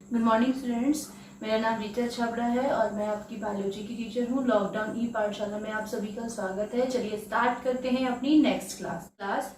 Good morning students, मेरा नाम रीता छाबड़ा है और मैं आपकी बायोलॉजी की टीचर हूँ। लॉकडाउन ई पाठशाला में आप सभी का स्वागत है। चलिए स्टार्ट करते हैं अपनी नेक्स्ट क्लास।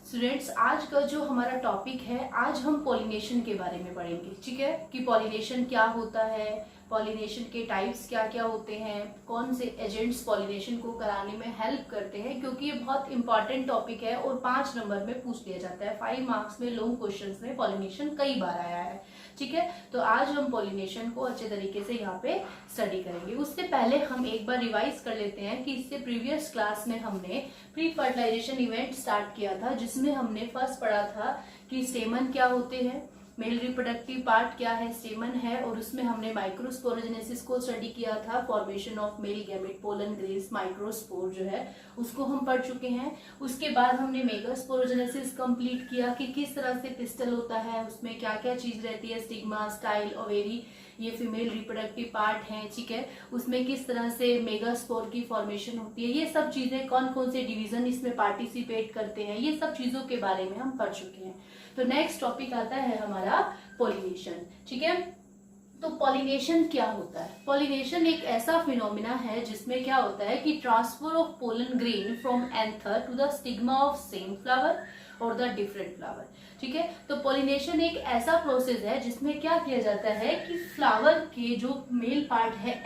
स्टूडेंट्स, आज का जो हमारा टॉपिक है, आज हम पॉलिनेशन के बारे में पढ़ेंगे। ठीक है, कि पॉलिनेशन क्या होता है, पॉलिनेशन के टाइप्स क्या क्या होते हैं, कौन से एजेंट्स पॉलिनेशन को कराने में हेल्प करते हैं, क्योंकि ये बहुत इंपॉर्टेंट टॉपिक है और 5 नंबर में पूछ लिया जाता है। 5 मार्क्स में लॉन्ग क्वेश्चंस में पॉलिनेशन कई बार आया है। ठीक है, तो आज हम पॉलिनेशन को अच्छे तरीके से यहाँ पे स्टडी करेंगे। उससे पहले हम एक बार रिवाइज कर लेते हैं कि इससे प्रीवियस क्लास में हमने प्री फर्टिलाइजेशन इवेंट स्टार्ट किया था, जिसमें हमने फर्स्ट पढ़ा था कि स्टेमन क्या होते हैं, मेल रिप्रोडक्टिव पार्ट क्या है, स्टेमन है, और उसमें हमने माइक्रोस्पोरोजेनेसिस को स्टडी किया था। Formation of male gamete, pollen grains, microspore जो है उसको हम पढ़ चुके हैं। उसके बाद हमने मेगास्पोरोजेनेसिस कंप्लीट किया कि किस तरह से पिस्टल होता है, उसमें क्या क्या चीज रहती है, स्टिग्मा, स्टाइल, ओवेरी, ये फीमेल रिप्रोडक्टिव पार्ट है। ठीक है, उसमें किस तरह से मेगास्पोर की फॉर्मेशन होती है, ये सब चीजें, कौन कौन से डिवीजन इसमें पार्टिसिपेट करते हैं, ये सब चीजों के बारे में हम पढ़ चुके हैं। तो नेक्स्ट टॉपिक आता है हमारा पॉलिनेशन। ठीक है, तो पॉलिनेशन क्या होता है? पॉलिनेशन एक ऐसा फिनोमिना है जिसमें क्या होता है कि transfer of pollen grain from anther to the stigma of same flower और द डिफरेंट फ्लावर। ठीक है, तो पॉलिनेशन एक ऐसा प्रोसेस है जिसमें क्या किया जाता है कि फ्लावर के जो मेल पार्ट है,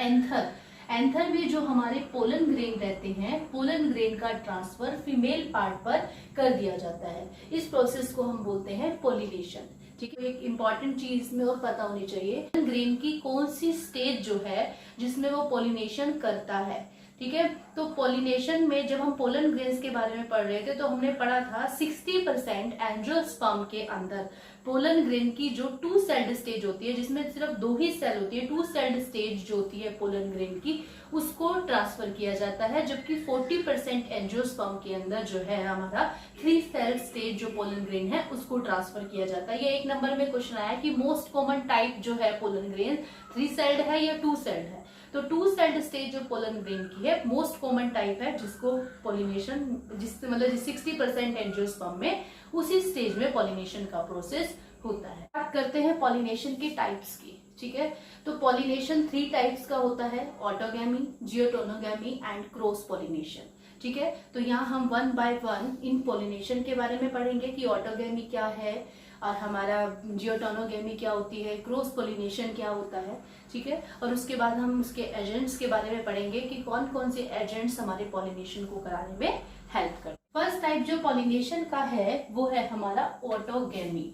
एंथर में जो हमारे पोलन ग्रेन रहते हैं, पोलन ग्रेन का ट्रांसफर फीमेल पार्ट पर कर दिया जाता है। इस प्रोसेस को हम बोलते हैं पॉलिनेशन। ठीक है, एक इंपॉर्टेंट चीज में और पता होनी चाहिए, ग्रेन की कौन सी स्टेज जो है जिसमें वो पॉलिनेशन करता है। ठीक है, तो पॉलिनेशन में जब हम पोलन ग्रेन्स के बारे में पढ़ रहे थे तो हमने पढ़ा था 60% एंजियोस्पर्म के अंदर पोलन ग्रेन की जो 2 सेल्ड स्टेज होती है, जिसमें सिर्फ 2 ही सेल होती है, 2 सेल्ड स्टेज जो होती है पोलन ग्रेन की, उसको ट्रांसफर किया जाता है। जबकि 40% एंजियोस्पर्म के अंदर जो है हमारा 3 सेल स्टेज जो पोलन ग्रेन है उसको ट्रांसफर किया जाता है। ये 1 नंबर में क्वेश्चन आया कि मोस्ट कॉमन टाइप जो है पोलन ग्रेन 3 सेल्ड है या 2 सेल्ड है। तो 2 सेल्ड स्टेज जो पोलन ग्रेन की है मोस्ट कॉमन टाइप है, जिसको पॉलिनेशन, जिससे मतलब 60% एंजियोस्पर्म में उसी स्टेज में पॉलिनेशन का प्रोसेस होता है। बात करते हैं पॉलिनेशन के टाइप्स की। ठीक है, तो पॉलिनेशन 3 टाइप्स का होता है, ऑटोगैमी, जियोटोनोगैमी एंड क्रॉस पॉलिनेशन। ठीक है, तो यहाँ हम 1 बाय 1 इन पॉलिनेशन के बारे में पढ़ेंगे कि ऑटोगैमी क्या है और हमारा जियोटोनोगैमी क्या होती है, क्रॉस पॉलिनेशन क्या होता है। ठीक है, और उसके बाद हम उसके एजेंट्स के बारे में पढ़ेंगे कि कौन कौन से एजेंट्स हमारे पॉलिनेशन को कराने में हेल्प करते हैं। फर्स्ट टाइप जो पॉलिनेशन का है वो है हमारा ऑटोगैमी।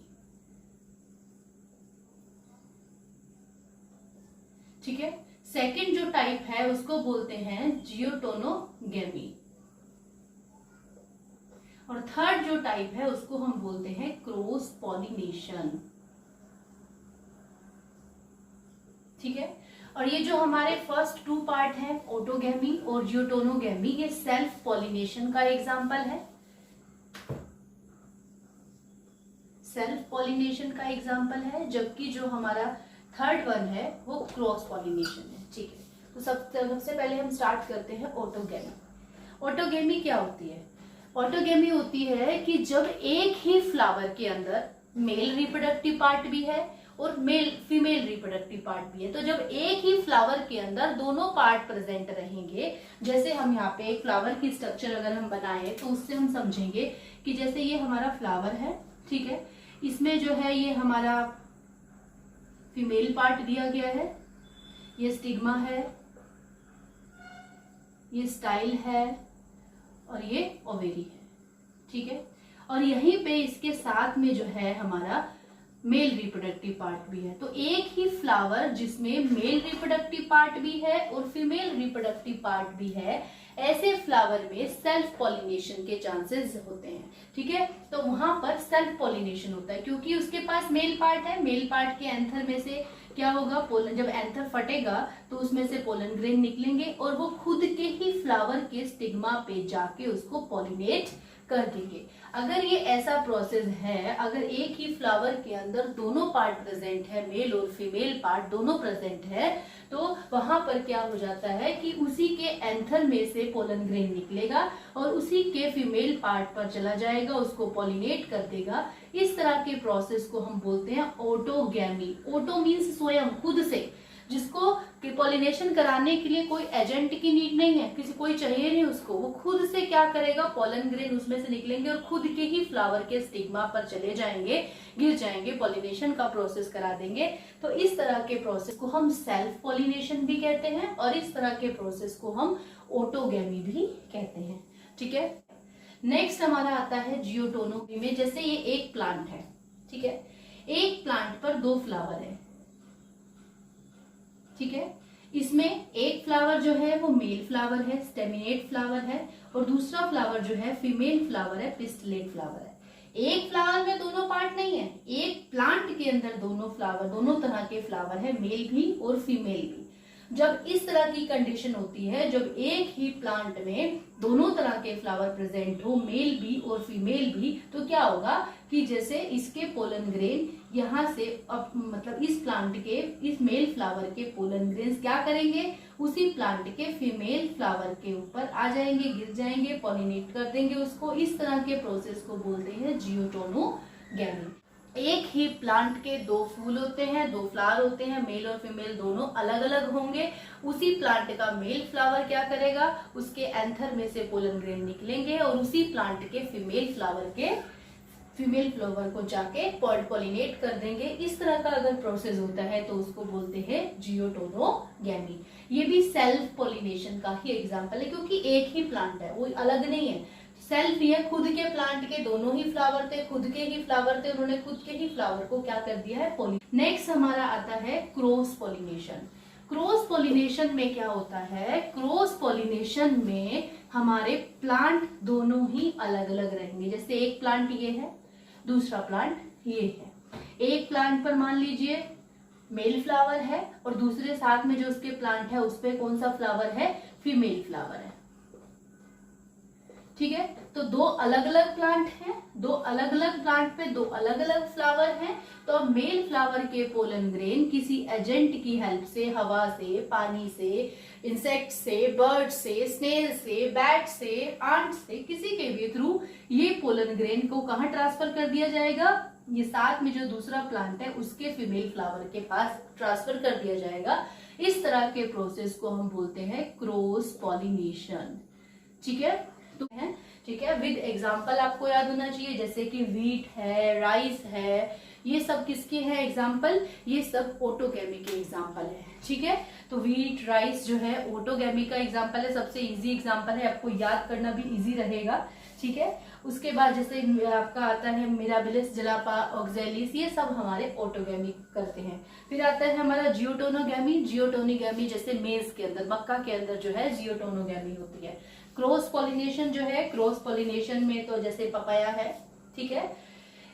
ठीक है, सेकंड जो टाइप है उसको बोलते हैं जियोटोनोगैमी, और थर्ड जो टाइप है उसको हम बोलते हैं क्रॉस पॉलिनेशन। ठीक है, और ये जो हमारे फर्स्ट 2 पार्ट है, ऑटोगैमी और जियोटोनोगैमी, ये सेल्फ पॉलिनेशन का एग्जांपल है, सेल्फ पॉलिनेशन का एग्जांपल है। जबकि जो हमारा थर्ड वन है वो क्रॉस पॉलिनेशन है। ठीक है, तो सबसे पहले हम स्टार्ट करते हैं ऑटोगैमी। ऑटोगैमी क्या होती है? ऑटोगैमी होती है कि जब एक ही फ्लावर के अंदर मेल रिप्रोडक्टिव पार्ट भी है और फीमेल रिप्रोडक्टिव पार्ट भी है, तो जब एक ही फ्लावर के अंदर दोनों पार्ट प्रेजेंट रहेंगे, जैसे हम यहाँ पे एक फ्लावर की स्ट्रक्चर अगर हम बनाए तो उससे हम समझेंगे कि जैसे ये हमारा फ्लावर है, ठीक है, इसमें जो है ये हमारा फीमेल पार्ट दिया गया है, ये स्टिग्मा है, ये स्टाइल है और ये ओवेरी है। ठीक है, और यहीं पे इसके साथ में जो है हमारा मेल रिप्रोडक्टिव पार्ट भी है। तो एक ही फ्लावर जिसमें मेल रिप्रोडक्टिव पार्ट भी है और फीमेल रिप्रोडक्टिव पार्ट भी है, ऐसे फ्लावर में सेल्फ पॉलिनेशन के चांसेस होते हैं। ठीक है, तो वहां पर सेल्फ पॉलिनेशन होता है क्योंकि उसके पास मेल पार्ट है, मेल पार्ट के एंथर में से क्या होगा, पोलन, जब एंथर फटेगा तो उसमें से पोलन ग्रेन निकलेंगे और वो खुद के ही फ्लावर के स्टिग्मा पे जाके उसको पॉलिनेट कर देंगे। अगर ये ऐसा प्रोसेस है, अगर एक ही फ्लावर के अंदर दोनों पार्ट प्रेजेंट है, मेल और फीमेल पार्ट दोनों प्रेजेंट है, तो वहां पर क्या हो जाता है कि उसी के एंथर में से पोलन ग्रेन निकलेगा और उसी के फीमेल पार्ट पर चला जाएगा, उसको पॉलिनेट कर देगा। इस तरह के प्रोसेस को हम बोलते हैं ऑटोगैमी। ऑटो मीन्स स्वयं, खुद से, जिसको पॉलिनेशन कराने के लिए कोई एजेंट की नीड नहीं है, किसी कोई चाहिए नहीं उसको, वो खुद से क्या करेगा, पोलन ग्रेन उसमें से निकलेंगे और खुद के ही फ्लावर के स्टिग्मा पर चले जाएंगे, गिर जाएंगे, पॉलिनेशन का प्रोसेस करा देंगे। तो इस तरह के प्रोसेस को हम सेल्फ पॉलिनेशन भी कहते हैं और इस तरह के प्रोसेस को हम ऑटोगैमी भी कहते हैं। ठीक है, नेक्स्ट हमारा आता है जियोटोनोमी में। जैसे ये एक प्लांट है, ठीक है, एक प्लांट पर 2 फ्लावर है, ठीक है, इसमें एक फ्लावर जो है वो मेल फ्लावर है, स्टेमिनेट फ्लावर है, और दूसरा फ्लावर जो है फीमेल फ्लावर है, पिस्टिलेट फ्लावर है। एक फ्लावर में दोनों पार्ट नहीं है, एक प्लांट के अंदर दोनों फ्लावर, दोनों तरह के फ्लावर है, मेल भी और फीमेल भी। जब इस तरह की कंडीशन होती है, जब एक ही प्लांट में दोनों तरह के फ्लावर प्रेजेंट हो, मेल भी और फीमेल भी, तो क्या होगा कि जैसे इसके पोलन ग्रेन यहाँ से मतलब इस प्लांट के, इस मेल फ्लावर के पोलन ग्रेन क्या करेंगे, उसी प्लांट के फीमेल फ्लावर के ऊपर आ जाएंगे, गिर जाएंगे, पॉलिनेट कर देंगे उसको। इस तरह के प्रोसेस को बोलते हैं जियोटोनोगैमी। एक ही प्लांट के 2 फूल होते हैं, 2 फ्लावर होते हैं, मेल और फीमेल दोनों अलग अलग होंगे। उसी प्लांट का मेल फ्लावर क्या करेगा, उसके एंथर में से पोलन ग्रेन निकलेंगे और उसी प्लांट के फीमेल फ्लावर को जाके पॉलिनेट कर देंगे। इस तरह का अगर प्रोसेस होता है तो उसको बोलते हैं जियोटोनोगैमी। ये भी सेल्फ पॉलिनेशन का ही एग्जांपल है, क्योंकि एक ही प्लांट है, वो अलग नहीं है, सेल्फ ही है। खुद के प्लांट के दोनों ही फ्लावर थे, खुद के ही फ्लावर थे, उन्होंने खुद के ही फ्लावर को क्या कर दिया है, पॉलिनेट। नेक्स्ट हमारा आता है क्रॉस पॉलिनेशन। क्रॉस पॉलिनेशन में क्या होता है, क्रॉस पॉलिनेशन में हमारे प्लांट दोनों ही अलग अलग रहेंगे। जैसे एक प्लांट ये है, दूसरा प्लांट ये है। एक प्लांट पर मान लीजिए मेल फ्लावर है और दूसरे साथ में जो उसके प्लांट है उस पे कौन सा फ्लावर है, फीमेल फ्लावर है, ठीक है। तो 2 अलग अलग प्लांट हैं, 2 अलग अलग प्लांट पे 2 अलग अलग फ्लावर हैं। तो अब मेल फ्लावर के पोलन ग्रेन किसी एजेंट की हेल्प से, हवा से, पानी से, इंसेक्ट से, बर्ड से, स्नेल से, बैट से, आंट से, किसी के भी थ्रू ये पोलन ग्रेन को कहाँ ट्रांसफर कर दिया जाएगा, ये साथ में जो दूसरा प्लांट है उसके फीमेल फ्लावर के पास ट्रांसफर कर दिया जाएगा। इस तरह के प्रोसेस को हम बोलते हैं क्रॉस पॉलिनेशन। ठीक है, तो है, ठीक है, विद एग्जाम्पल आपको याद होना चाहिए, जैसे कि व्हीट है, राइस है, ये सब किसके हैं एग्जाम्पल, ये सब ऑटोगैमी के एग्जाम्पल है। ठीक है, तो व्हीट, राइस जो है ऑटोगैमी का एग्जाम्पल है, सबसे इजी एग्जाम्पल है, आपको याद करना भी इजी रहेगा। ठीक है, उसके बाद जैसे आपका आता है मिराबिलिस, जलापा, ऑक्जेलिस, ये सब हमारे ऑटोगैमी करते हैं। फिर आता है हमारा जियोटोनोगैमी। जियोटोनोगैमी जैसे मेज के अंदर, मक्का के अंदर जो है जियोटोनोगैमी होती है। क्रॉस पॉलिनेशन जो है, क्रॉस पॉलिनेशन में तो जैसे पपाया है। ठीक है,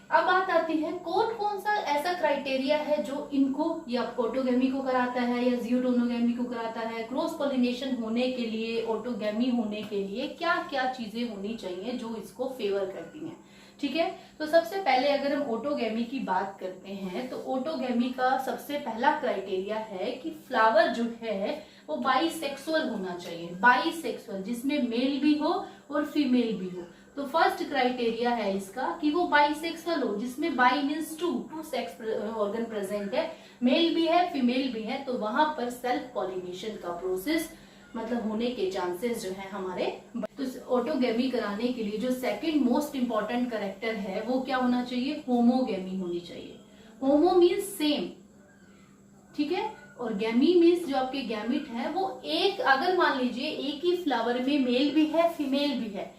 अब बात आती है कौन कौन सा ऐसा क्राइटेरिया है जो इनको या ऑटोगैमी को कराता है या जियोटोनोगैमी को कराता है। क्रॉस पॉलिनेशन होने के लिए, ऑटोगैमी होने के लिए क्या क्या चीजें होनी चाहिए जो इसको फेवर करती हैं। ठीक है, तो सबसे पहले अगर हम ऑटोगैमी की बात करते हैं तो ऑटोगैमी का सबसे पहला क्राइटेरिया है कि फ्लावर जो है वो बाइसेक्सुअल होना चाहिए। बाइसेक्सुअल, जिसमें मेल भी हो और फीमेल भी हो। तो फर्स्ट क्राइटेरिया है इसका कि वो बाइसेक्सुअल हो, जिसमें bi means two sex organ present है, मेल भी है, फीमेल भी है। तो वहां पर सेल्फ पॉलिनेशन का प्रोसेस मतलब होने के चांसेस जो है हमारे। तो ऑटोगैमी कराने के लिए जो सेकंड मोस्ट इंपॉर्टेंट कैरेक्टर है वो क्या होना चाहिए, होमोगैमी होनी चाहिए। होमो मीन्स सेम, ठीक है, और गैमी मीन्स जो आपके गैमिट है वो एक, अगर मान लीजिए एक ही फ्लावर में मेल भी है, फीमेल भी है,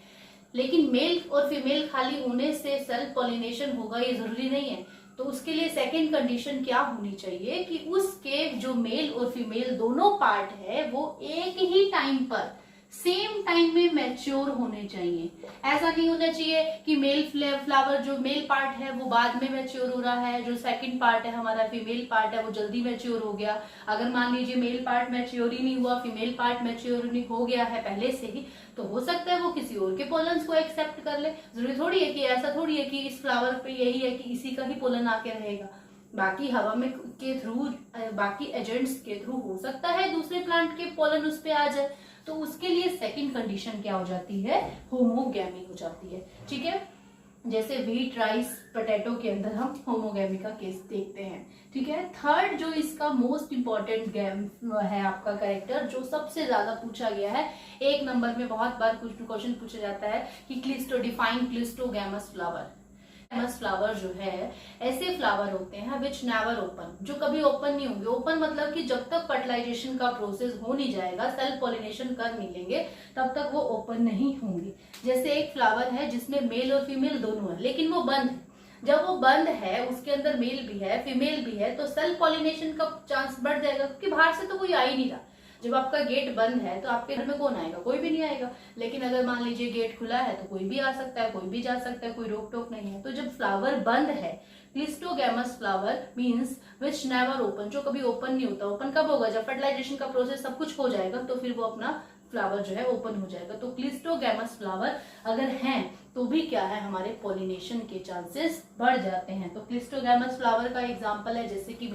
लेकिन मेल और फीमेल खाली होने से सेल्फ पॉलिनेशन होगा ये जरूरी नहीं है। तो उसके लिए सेकंड कंडीशन क्या होनी चाहिए कि उसके जो मेल और फीमेल दोनों पार्ट है वो एक ही टाइम पर सेम टाइम में मैच्योर होने चाहिए। ऐसा नहीं होना चाहिए कि मेल फ्लावर जो मेल पार्ट है वो बाद में मैच्योर हो रहा है, जो सेकंड पार्ट है हमारा फीमेल पार्ट है वो जल्दी मैच्योर हो गया। अगर मान लीजिए मेल पार्ट मैच्योर ही नहीं हुआ, फीमेल पार्ट मैच्योर हो गया है पहले से ही, तो हो सकता है वो किसी और के पोलन्स को एक्सेप्ट कर ले। जरूरी थोड़ी है कि ऐसा थोड़ी है कि इस फ्लावर पे यही है कि इसी का ही पोलन आके रहेगा। बाकी हवा में के थ्रू, बाकी एजेंट्स के थ्रू हो सकता है दूसरे प्लांट के पोलन उस पे आ जाए, तो उसके लिए सेकंड कंडीशन क्या हो जाती है, होमोगैमी हो जाती है। ठीक है, जैसे व्हीट, राइस, पोटैटो के अंदर हम होमोगैमी का केस देखते हैं। ठीक है, थर्ड जो इसका मोस्ट इंपॉर्टेंट है आपका कैरेक्टर, जो सबसे ज्यादा पूछा गया है, एक नंबर में बहुत बार कुछ क्वेश्चन पूछा जाता है कि cleisto define cleistogamous flower. Gamous flower जो है ऐसे फ्लावर होते हैं विच नेवर ओपन, जो कभी ओपन नहीं होंगे। ओपन मतलब कि जब तक फर्टिलाइजेशन का प्रोसेस हो नहीं जाएगा, सेल्फ पॉलिनेशन कर नहीं लेंगे, तब तक वो ओपन नहीं होंगे। जैसे एक फ्लावर है जिसमें मेल और फीमेल दोनों है, लेकिन वो बंद है। जब वो बंद है, उसके अंदर मेल भी है फीमेल भी है, तो सेल्फ पॉलिनेशन का चांस बढ़ जाएगा, क्योंकि बाहर से तो कोई आ ही नहीं रहा। जब आपका गेट बंद है तो आपके घर में कौन आएगा, कोई भी नहीं आएगा। लेकिन अगर मान लीजिए गेट खुला है तो कोई भी आ सकता है, कोई भी जा सकता है, कोई रोक टोक नहीं है। तो जब फ्लावर बंद है, cleistogamous flower means which never open, जो कभी ओपन नहीं होता। ओपन कब होगा, जब फर्टिलाइजेशन का प्रोसेस सब कुछ हो जाएगा, तो फिर वो अपना फ्लावर जो है ओपन हो जाएगा। तो क्लिस्टोगैमस फ्लावर अगर हैं तो भी क्या है, हमारे पॉलिनेशन के चांसेस बढ़ जाते हैं। तो क्लिस्टोगैमस फ्लावर का एग्जांपल है जैसे कि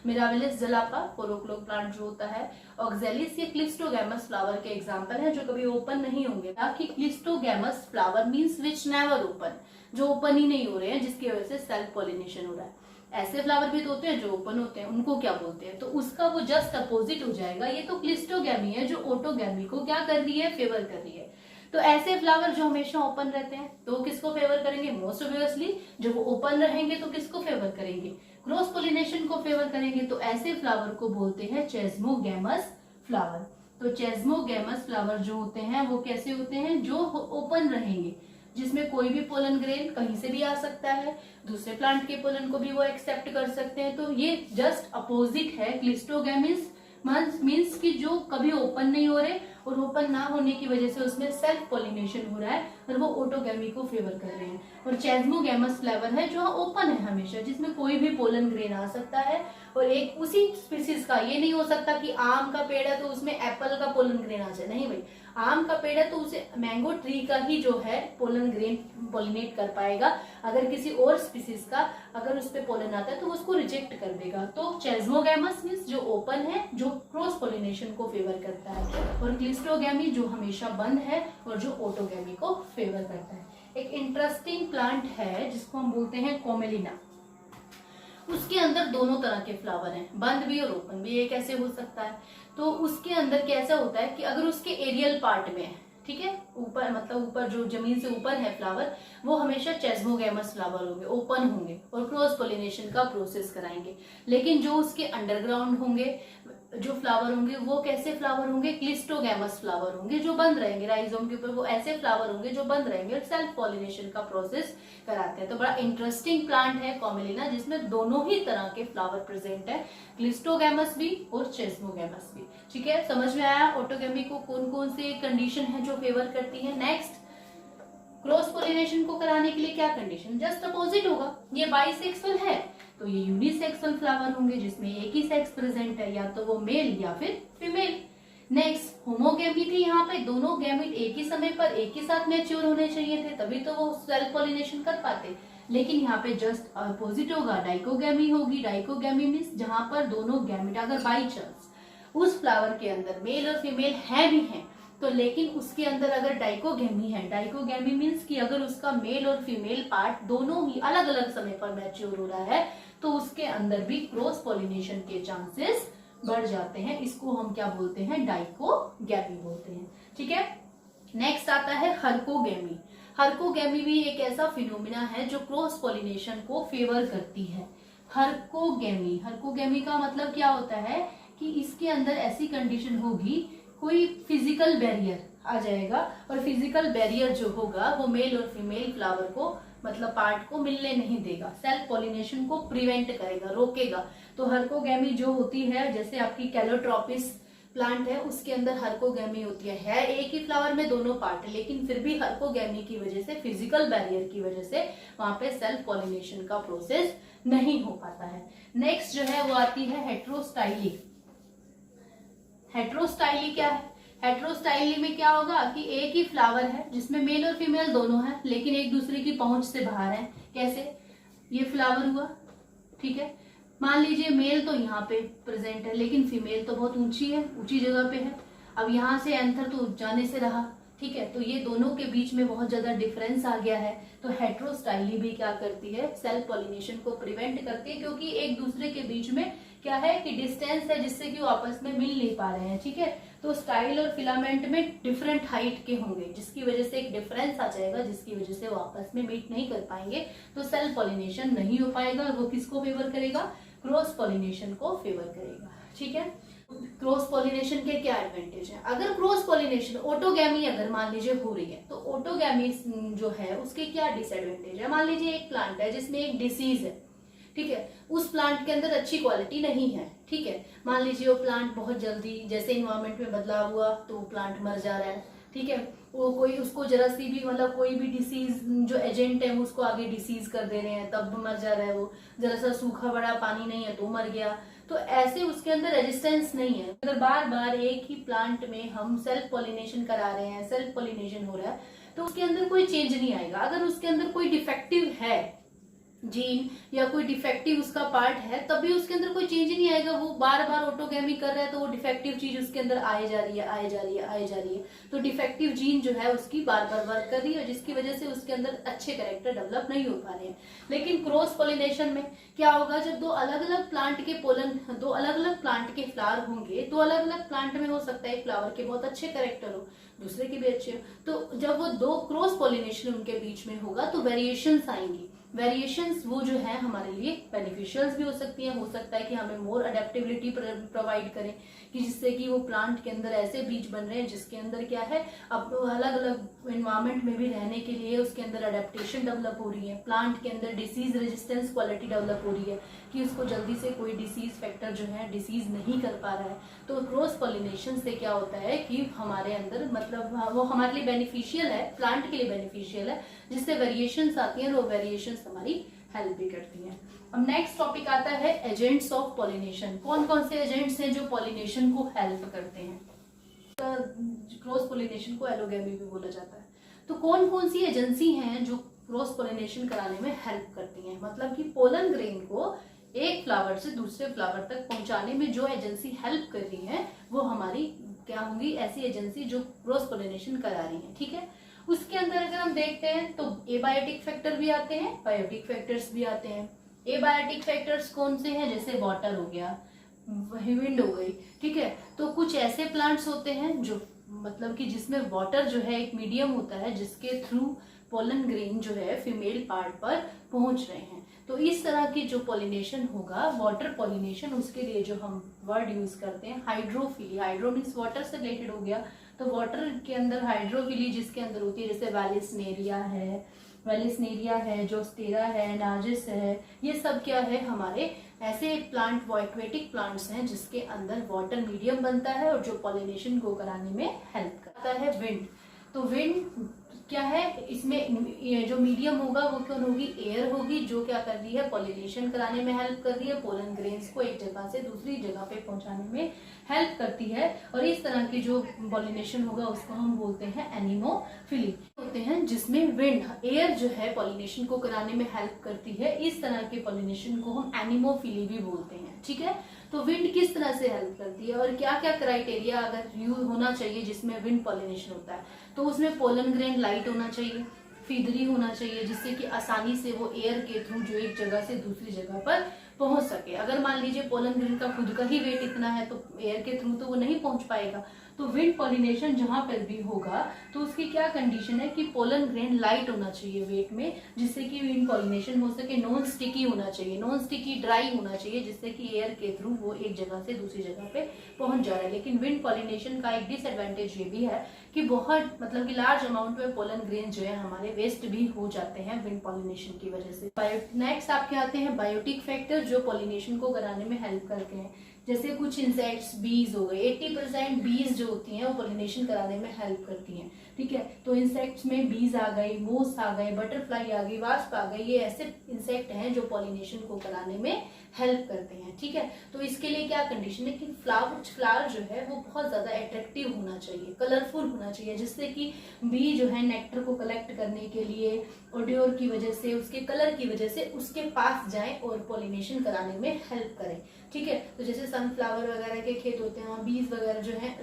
मिराबिलिस जलापा, कोरोक्लोक प्लांट जो होता है, ऑक्जेलिस, ये क्लिस्टोगैमस फ्लावर के एग्जांपल है जो कभी ओपन नहीं होंगे। ताकि cleistogamous flower means which never open, जो ओपन ही नहीं हो रहे हैं, जिसकी वजह से सेल्फ पॉलिनेशन हो रहा है। ऐसे फ्लावर भी तो होते हैं जो ओपन होते हैं, उनको क्या बोलते हैं, तो उसका वो जस्ट अपोजिट हो जाएगा। ये तो क्लिस्टोगैमी है जो ऑटोगैमी को क्या कर रही है, फेवर कर रही है। तो ऐसे फ्लावर जो हमेशा ओपन रहते हैं तो किसको फेवर करेंगे, मोस्ट ऑब्वियसली जब वो ओपन रहेंगे तो किसको फेवर करेंगे, क्रॉस पोलिनेशन को फेवर करेंगे। तो ऐसे फ्लावर को बोलते हैं चेस्मोगैमस फ्लावर। तो चेस्मोगैमस फ्लावर जो होते हैं वो कैसे होते हैं, जो ओपन रहेंगे, जिसमें कोई भी पोलन ग्रेन कहीं से भी आ सकता है, दूसरे प्लांट के पोलन को भी वो एक्सेप्ट कर सकते हैं। तो ये जस्ट अपोजिट है क्लिस्टोगैमिस मीन्स कि जो कभी ओपन नहीं हो रहे, और ओपन ना होने की वजह से उसमें सेल्फ पॉलिनेशन हो रहा है और वो ऑटोगैमी को फेवर कर रहे हैं। और चेस्मोगैमस फ्लावर है जो ओपन है हमेशा, जिसमें कोई भी पोलन ग्रेन आ सकता है, और एक उसी स्पीसीज का। ये नहीं हो सकता कि आम का पेड़ है तो उसमें एप्पल का पोलन ग्रेन आ जाए, नहीं भाई। आम का पेड़ है तो उसे मैंगो ट्री का ही जो है पोलन ग्रेन पॉलिनेट कर पाएगा। अगर किसी और स्पीसीज का अगर उस पे पोलन आता है तो उसको रिजेक्ट कर देगा। तो चेस्मोगैमस मींस जो ओपन है, जो क्रॉस पोलिनेशन को फेवर करता है, और क्लिस्टोगैमी जो हमेशा बंद है और जो ऑटोगैमी को फेवर करता है। एक इंटरेस्टिंग प्लांट है जिसको हम बोलते हैं कोमेलिना। उसके अंदर दोनों तरह के फ्लावर हैं, बंद भी और ओपन भी। ये कैसे हो सकता है, तो उसके अंदर कैसा होता है कि अगर उसके एरियल पार्ट में है, ठीक है, ऊपर मतलब ऊपर जो जमीन से ऊपर है फ्लावर, वो हमेशा चेस्मोगैमस फ्लावर होंगे, ओपन होंगे और क्रॉस पोलिनेशन का प्रोसेस कराएंगे। लेकिन जो उसके अंडरग्राउंड होंगे, जो फ्लावर होंगे, वो कैसे फ्लावर होंगे, क्लिस्टोगैमस फ्लावर होंगे, जो बंद रहेंगे राइजोम के ऊपर। वो ऐसे फ्लावर होंगे जो बंद रहेंगे और सेल्फ पॉलिनेशन का प्रोसेस कराते हैं। तो बड़ा इंटरेस्टिंग प्लांट है कोमेलिना, जिसमें दोनों ही तरह के फ्लावर प्रेजेंट है, क्लिस्टोगैमस भी और चेस्मोगैमस भी। ठीक है, समझ में आया ऑटोगैमी को कौन कौन से कंडीशन है जो फेवर करती है। नेक्स्ट, क्रॉस पोलिनेशन को कराने के लिए क्या कंडीशन, जस्ट अपोजिट होगा। ये बाइसेक्सुअल है तो ये यूनिसेक्सुअल फ्लावर होंगे जिसमें एक ही सेक्स प्रेजेंट है, या तो वो मेल या फिर फीमेल। नेक्स्ट, होमोगैमी थी, यहाँ पे दोनों गैमिट एक ही समय पर एक ही साथ मैच्योर होने चाहिए थे, तभी तो वो सेल्फ पॉलिनेशन कर पाते। लेकिन यहाँ पे जस्ट अपोजिट होगा, डाइकोगैमी होगी। डाइकोगैमी मीन्स जहां पर दोनों गैमिट अगर बाई चांस उस फ्लावर के अंदर मेल और फीमेल है भी हैं, तो लेकिन उसके अंदर अगर डाइकोगैमी है, डाइकोगैमी मीन्स कि अगर उसका मेल और फीमेल पार्ट दोनों ही अलग अलग समय पर मैच्योर हो रहा है, तो उसके अंदर भी क्रॉस पॉलिनेशन के चांसेस बढ़ जाते हैं। इसको हम क्या बोलते हैं, डाइकोगैमी बोलते हैं। ठीक है, नेक्स्ट आता है हर्कोगैमी। हर्कोगैमी भी एक ऐसा फिनोमिना है जो क्रॉस पॉलिनेशन को फेवर करती है। हर्कोगैमी का मतलब क्या होता है कि इसके अंदर ऐसी कंडीशन होगी, कोई फिजिकल बैरियर आ जाएगा, और फिजिकल बैरियर जो होगा वो मेल और फीमेल फ्लावर को मतलब पार्ट को मिलने नहीं देगा, सेल्फ पॉलिनेशन को प्रिवेंट करेगा, रोकेगा। तो हर्कोगैमी जो होती है, जैसे आपकी कैलोट्रोपिस प्लांट है उसके अंदर हर्कोगेमी होती है एक ही फ्लावर में दोनों पार्ट है, लेकिन फिर भी हर्कोगेमी की वजह से, फिजिकल बैरियर की वजह से वहां पे सेल्फ पॉलिनेशन का प्रोसेस नहीं हो पाता है। नेक्स्ट जो है वो आती है हेट्रोस्टाइली। हेट्रोस्टाइली क्या है? हेट्रोस्टाइली में क्या होगा कि एक ही फ्लावर है जिसमें मेल और फीमेल दोनों हैं, लेकिन एक दूसरे की पहुंच से बाहर है। कैसे? ये फ्लावर हुआ, ठीक है, मान लीजिए मेल तो यहाँ पे प्रेजेंट है, लेकिन फीमेल तो बहुत ऊंची है, ऊंची जगह पे है। अब यहाँ से एंथर तो जाने से रहा, ठीक है, तो ये दोनों के बीच में बहुत ज्यादा डिफरेंस आ गया है। तो हेट्रोस्टाइली भी क्या करती है? सेल्फ पॉलिनेशन को प्रिवेंट करती है, क्योंकि एक दूसरे के बीच में क्या है कि डिस्टेंस है, जिससे कि वो आपस में मिल नहीं पा रहे हैं, ठीक है। तो स्टाइल और फिलामेंट में डिफरेंट हाइट के होंगे, जिसकी वजह से एक डिफरेंस आ जाएगा, जिसकी वजह से वो आपस में मीट नहीं कर पाएंगे, तो सेल्फ पॉलिनेशन नहीं हो पाएगा। और वो किसको फेवर करेगा? क्रॉस पॉलिनेशन को फेवर करेगा, ठीक है। क्रॉस पॉलिनेशन के क्या एडवांटेज है? अगर क्रॉस पॉलिनेशन, ऑटोगैमी अगर मान लीजिए हो रही है, तो ऑटोगैमी जो है उसके क्या डिसएडवांटेज है? मान लीजिए एक प्लांट है जिसमें एक डिसीज है, ठीक है, उस प्लांट के अंदर अच्छी क्वालिटी नहीं है, ठीक है, मान लीजिए वो प्लांट बहुत जल्दी, जैसे इन्वायरमेंट में बदलाव हुआ तो वो प्लांट मर जा रहा है, ठीक है, वो कोई उसको जरा सी भी मतलब कोई भी डिसीज जो एजेंट है वो उसको आगे डिसीज कर दे रहे हैं, तब मर जा रहा है वो। जरा सा सूखा बड़ा पानी नहीं है तो मर गया। तो ऐसे उसके अंदर रेजिस्टेंस नहीं है। अगर बार बार एक ही प्लांट में हम सेल्फ पॉलिनेशन करा रहे हैं, सेल्फ पॉलिनेशन हो रहा है, तो उसके अंदर कोई चेंज नहीं आएगा। अगर उसके अंदर कोई डिफेक्टिव है जीन या कोई डिफेक्टिव उसका पार्ट है, तब भी उसके अंदर कोई चेंज नहीं आएगा। वो बार बार ऑटोगैमी कर रहा है तो वो डिफेक्टिव चीज उसके अंदर आए जा रही है, आए जा रही है, आए जा रही है। तो डिफेक्टिव जीन जो है उसकी बार बार वर्क कर रही है, जिसकी वजह से उसके अंदर अच्छे कैरेक्टर डेवलप नहीं हो पा रहे हैं। लेकिन क्रॉस पॉलिनेशन में क्या होगा? जब दो अलग अलग प्लांट के पोलन, दो अलग अलग प्लांट के फ्लावर होंगे, दो अलग अलग प्लांट में हो सकता है एक फ्लावर के बहुत अच्छे कैरेक्टर हो, दूसरे के भी अच्छे हो, तो जब वो दो क्रॉस पॉलिनेशन उनके बीच में होगा तो वेरिएशंस आएंगी। वेरिएशंस वो जो है हमारे लिए बेनिफिशियल्स भी हो सकती है। हो सकता है कि हमें मोर अडेप्टेबिलिटी प्रोवाइड करें, कि जिससे कि वो प्लांट के अंदर ऐसे बीज बन रहे हैं जिसके अंदर क्या है, अब अलग अलग एनवायरमेंट में भी रहने के लिए उसके अंदर अडेप्टेशन डेवलप हो रही है। प्लांट के अंदर डिसीज रेजिस्टेंस क्वालिटी डेवलप हो रही है, कि उसको जल्दी से कोई डिसीज फैक्टर जो है डिसीज नहीं कर पा रहा है। तो क्रॉस पॉलिनेशन से क्या होता है कि हमारे अंदर मतलब वो हमारे लिए बेनिफिशियल है, प्लांट के लिए बेनिफिशियल है, जिससे वेरिएशंस आती हैं, वो वेरिएशंस हमारी हेल्प भी करती हैं। अब नेक्स्ट टॉपिक आता है एजेंट्स ऑफ पॉलिनेशन। कौन कौन से एजेंट्स हैं जो पॉलिनेशन को हेल्प करते हैं? क्रॉस पॉलिनेशन को एलोगैमी भी बोला जाता है। तो कौन कौन सी एजेंसी हैं जो क्रॉस पॉलिनेशन कराने में हेल्प करती हैं? मतलब कि पोलन ग्रेन को एक फ्लावर से दूसरे फ्लावर तक पहुंचाने में जो एजेंसी हेल्प कर रही है वो हमारी क्या होंगी? ऐसी एजेंसी जो क्रॉस पॉलिनेशन करा रही है, ठीक है। उसके अंदर अगर हम देखते हैं तो एबायोटिक फैक्टर भी आते हैं, बायोटिक फैक्टर्स भी आते हैं। एबायोटिक फैक्टर्स कौन से हैं? जैसे वाटर हो गया, विंड हो गई, ठीक है। तो कुछ ऐसे प्लांट्स होते हैं जो मतलब कि जिसमें वाटर जो है एक मीडियम होता है, जिसके थ्रू पोलन ग्रेन जो है फीमेल पार्ट पर पहुंच रहे हैं। तो इस तरह की जो पॉलिनेशन होगा, वाटर पॉलिनेशन, उसके लिए जो हम वर्ड यूज करते हैं हाइड्रोफिली। हाइड्रो मीन्स वाटर से रिलेटेड हो गया, तो वाटर के अंदर हाइड्रोफिली जिसके अंदर होती है, जैसे वेलिसनेरिया है, जोस्टेरा है, नाजिस है, ये सब क्या है? हमारे ऐसे प्लांट, एक्वेटिक प्लांट्स हैं जिसके अंदर वाटर मीडियम बनता है और जो पॉलिनेशन को कराने में हेल्प करता है। विंड, तो विंड क्या है? इसमें ये जो मीडियम होगा वो कौन होगी? एयर होगी, जो क्या कर रही है? पॉलिनेशन कराने में हेल्प कर रही है, पोलन ग्रेन्स को एक जगह से दूसरी जगह पे पहुंचाने में हेल्प करती है। और इस तरह की जो पॉलिनेशन होगा उसको हम बोलते हैं एनिमोफिली। होते हैं जिसमें विंड, एयर जो है पॉलिनेशन को कराने में हेल्प करती है, इस तरह के पॉलिनेशन को हम एनिमोफिली भी बोलते हैं, ठीक है। तो विंड किस तरह से हेल्प करती है और क्या क्या क्राइटेरिया अगर यूज होना चाहिए जिसमें विंड पॉलिनेशन होता है? तो उसमें पोलन ग्रेन लाइट होना चाहिए, फीदरी होना चाहिए, जिससे कि आसानी से वो एयर के थ्रू जो एक जगह से दूसरी जगह पर पहुंच सके। अगर मान लीजिए पोलन ग्रेन का खुद का ही वेट इतना है तो एयर के थ्रू तो वो नहीं पहुंच पाएगा। तो विंड पॉलिनेशन जहां पर भी होगा तो उसकी क्या कंडीशन है कि पोलन ग्रेन लाइट होना चाहिए वेट में, जिससे कि विंड पॉलिनेशन हो सके। नॉन स्टिकी होना चाहिए, नॉन स्टिकी ड्राई होना चाहिए, जिससे कि एयर के थ्रू वो एक जगह से दूसरी जगह पे पहुंच जा रहा है। लेकिन विंड पॉलिनेशन का एक डिसएडवांटेज ये भी है कि बहुत मतलब कि लार्ज अमाउंट में पोलन ग्रेन जो है हमारे वेस्ट भी हो जाते हैं विंड पॉलिनेशन की वजह से। नेक्स्ट आपके आते हैं बायोटिक फैक्टर, जो पॉलिनेशन को कराने में हेल्प करते हैं। जैसे कुछ इंसेक्ट्स, बीज हो गए, 80% बीज जो होती हैं वो पॉलिनेशन कराने में हेल्प करती हैं। ठीक है, तो इंसेक्ट्स में बीज आ गई, मोस आ गए, बटरफ्लाई आ गई, वास्प आ गई, ये ऐसे इंसेक्ट हैं जो पॉलिनेशन को कराने में हेल्प करते हैं। ठीक है, तो इसके लिए क्या कंडीशन है कि फ्लावर जो है वो बहुत ज्यादा अट्रैक्टिव होना चाहिए, कलरफुल होना चाहिए, जिससे कि बी जो है नेक्टर को कलेक्ट करने के लिए ओडियोर की वजह से, उसके कलर की वजह से उसके पास जाए और पॉलिनेशन कराने में हेल्प करें। ठीक है, तो जैसे सनफ्लावर वगैरह के खेत होते हैं, वहाँ बीज वगैरह जो है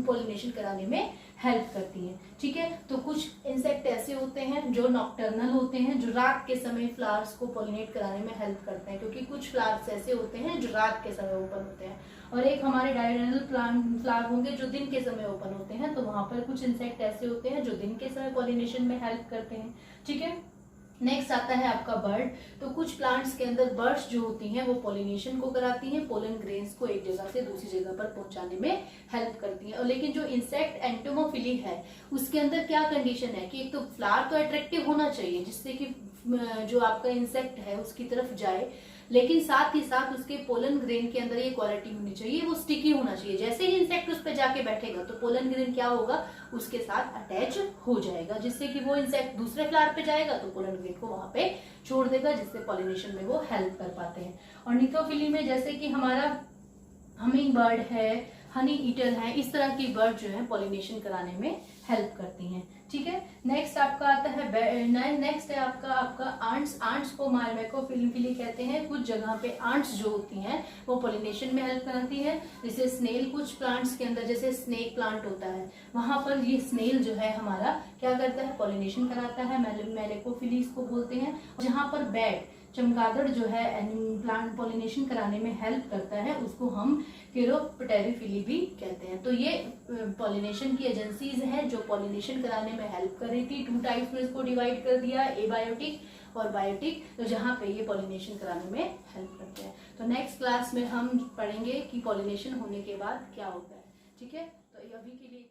पॉलिनेशन कराने में हेल्प करती हैं। ठीक है, तो कुछ इंसेक्ट ऐसे होते हैं जो नॉक्टर्नल होते हैं, जो रात के समय फ्लावर्स को पॉलिनेट कराने में हेल्प करते हैं, क्योंकि कुछ फ्लावर्स ऐसे होते हैं जो रात के समय ओपन होते हैं, और एक हमारे डायरेनल फ्लावर होंगे जो दिन के समय ओपन होते हैं। तो वहां पर कुछ इंसेक्ट ऐसे होते हैं जो दिन के समय पॉलिनेशन में हेल्प करते हैं। ठीक है, नेक्स्ट आता है आपका बर्ड। तो कुछ प्लांट्स के अंदर बर्ड्स जो होती हैं वो पॉलिनेशन को कराती हैं, पोलन ग्रेन्स को एक जगह से दूसरी जगह पर पहुंचाने में हेल्प करती हैं। और लेकिन जो इंसेक्ट एंटोमोफिली है उसके अंदर क्या कंडीशन है कि एक तो फ्लावर तो अट्रैक्टिव होना चाहिए जिससे कि जो आपका इंसेक्ट है उसकी तरफ जाए, लेकिन साथ ही साथ उसके पोलन ग्रेन के अंदर ये क्वालिटी होनी चाहिए, वो स्टिकी होना चाहिए। जैसे ही इंसेक्ट उस पर जाके बैठेगा तो पोलन ग्रेन क्या होगा, उसके साथ अटैच हो जाएगा, जिससे कि वो इंसेक्ट दूसरे फ्लावर पे जाएगा तो पोलन ग्रेन को वहां पे छोड़ देगा, जिससे पॉलिनेशन में वो हेल्प कर पाते हैं। और निथोफिली में जैसे कि हमारा हमिंग बर्ड है, हनी ईटर है, इस तरह की बर्ड जो है पॉलिनेशन कराने में हेल्प करती हैं। ठीक है, नेक्स्ट आपका आता है नेक्स्ट है आपका आंट्स। आंट्स को माइकोफिली कहते हैं। कुछ जगह पे आंट्स जो होती हैं वो पॉलिनेशन में हेल्प करती है। जैसे स्नेल, कुछ प्लांट्स के अंदर जैसे स्नेक प्लांट होता है वहां पर ये स्नेल जो है हमारा क्या करता है, पॉलिनेशन कराता है, मेलेकोफिली इसको बोलते हैं। जहां पर बैट, चमगादड़ जो है प्लांट पॉलिनेशन कराने में हेल्प करता है, उसको हम केरोपटेरिफिली भी कहते हैं। तो ये पॉलिनेशन की एजेंसीज हैं जो पॉलिनेशन कराने में हेल्प कर रही थी। 2 टाइप्स में इसको डिवाइड कर दिया, एबायोटिक और बायोटिक, तो जहाँ पे ये पॉलिनेशन कराने में हेल्प करते हैं। तो नेक्स्ट क्लास में हम पढ़ेंगे कि पॉलिनेशन होने के बाद क्या होता है। ठीक है, तो अभी के लिए